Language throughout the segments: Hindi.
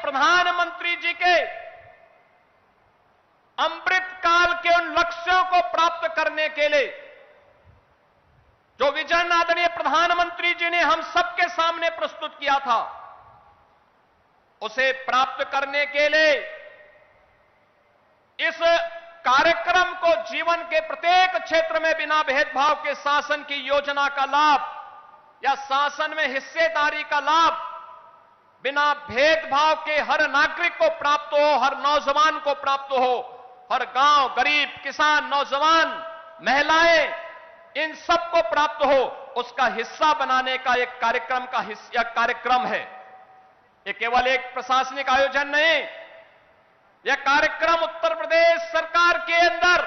प्रधानमंत्री जी के अमृत काल के उन लक्ष्यों को प्राप्त करने के लिए जो विजन आदरणीय प्रधानमंत्री जी ने हम सबके सामने प्रस्तुत किया था, उसे प्राप्त करने के लिए इस कार्यक्रम को जीवन के प्रत्येक क्षेत्र में बिना भेदभाव के शासन की योजना का लाभ या शासन में हिस्सेदारी का लाभ बिना भेदभाव के हर नागरिक को प्राप्त हो, हर नौजवान को प्राप्त हो, हर गांव, गरीब, किसान, नौजवान, महिलाएं, इन सबको प्राप्त हो, उसका हिस्सा बनाने का एक कार्यक्रम है। यह केवल एक प्रशासनिक आयोजन नहीं, यह कार्यक्रम उत्तर प्रदेश सरकार के अंदर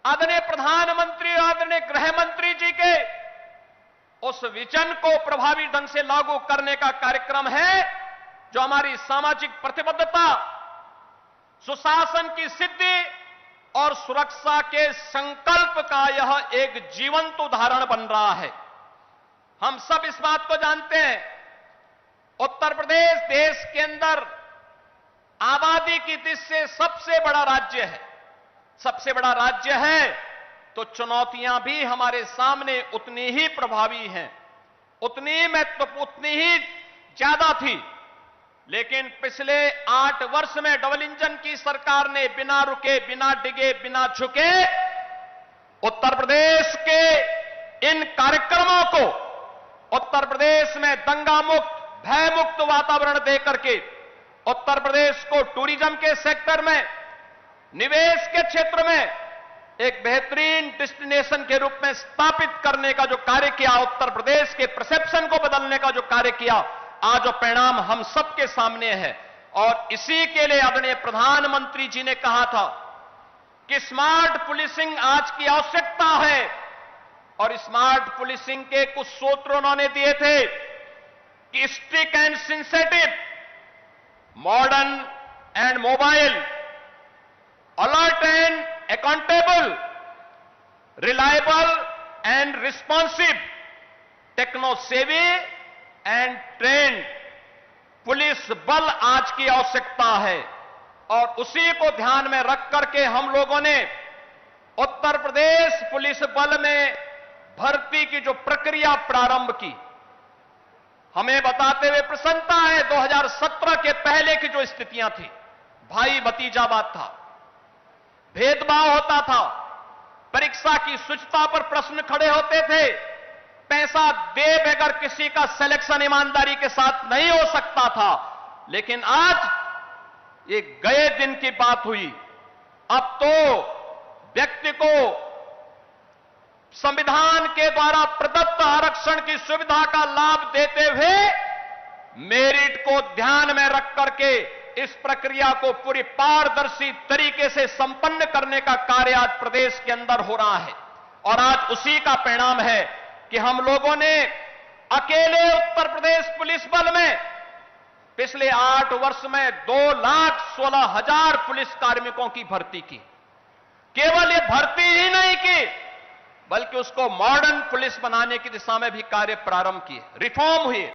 आदरणीय प्रधानमंत्री और आदरणीय गृह मंत्री जी के उस विजन को प्रभावी ढंग से लागू करने का कार्यक्रम है, जो हमारी सामाजिक प्रतिबद्धता, सुशासन की सिद्धि और सुरक्षा के संकल्प का यह एक जीवंत उदाहरण बन रहा है। हम सब इस बात को जानते हैं, उत्तर प्रदेश देश के अंदर आबादी की दृष्टि से सबसे बड़ा राज्य है। सबसे बड़ा राज्य है तो चुनौतियां भी हमारे सामने उतनी ही प्रभावी हैं, उतनी महत्वपूर्ण, उतनी ही ज्यादा थी। लेकिन पिछले 8 वर्ष में डबल इंजन की सरकार ने बिना रुके, बिना डिगे, बिना झुके उत्तर प्रदेश के इन कार्यक्रमों को उत्तर प्रदेश में दंगा मुक्त, भय मुक्त वातावरण देकर के उत्तर प्रदेश को टूरिज्म के सेक्टर में, निवेश के क्षेत्र में एक बेहतरीन डेस्टिनेशन के रूप में स्थापित करने का जो कार्य किया, उत्तर प्रदेश के परसेप्शन को बदलने का जो कार्य किया, आज जो परिणाम हम सबके सामने है। और इसी के लिए आदरणीय प्रधानमंत्री जी ने कहा था कि स्मार्ट पुलिसिंग आज की आवश्यकता है, और स्मार्ट पुलिसिंग के कुछ सूत्र उन्होंने दिए थे कि strict and sensitive, modern and mobile, alert and accountable, reliable and responsive, techno savvy and trained police बल आज की आवश्यकता है। और उसी को ध्यान में रख करके हम लोगों ने उत्तर प्रदेश पुलिस बल में भर्ती की जो प्रक्रिया प्रारंभ की, हमें बताते हुए प्रसन्नता है 2017 के पहले की जो स्थितियां थी, भाई भतीजावाद था, भेदभाव होता था, परीक्षा की शुचिता पर प्रश्न खड़े होते थे, पैसा दे बगैर किसी का सिलेक्शन ईमानदारी के साथ नहीं हो सकता था। लेकिन आज ये गए दिन की बात हुई, अब तो व्यक्ति को संविधान के द्वारा प्रदत्त आरक्षण की सुविधा का लाभ देते हुए मेरिट को ध्यान में रख करके इस प्रक्रिया को पूरी पारदर्शी तरीके से संपन्न करने का कार्य आज प्रदेश के अंदर हो रहा है। और आज उसी का परिणाम है कि हम लोगों ने अकेले उत्तर प्रदेश पुलिस बल में पिछले 8 वर्ष में 2,16,000 पुलिस कार्मिकों की भर्ती की। केवल ये भर्ती ही नहीं की, बल्कि उसको मॉडर्न पुलिस बनाने की दिशा में भी कार्य प्रारंभ किए, रिफॉर्म हुए।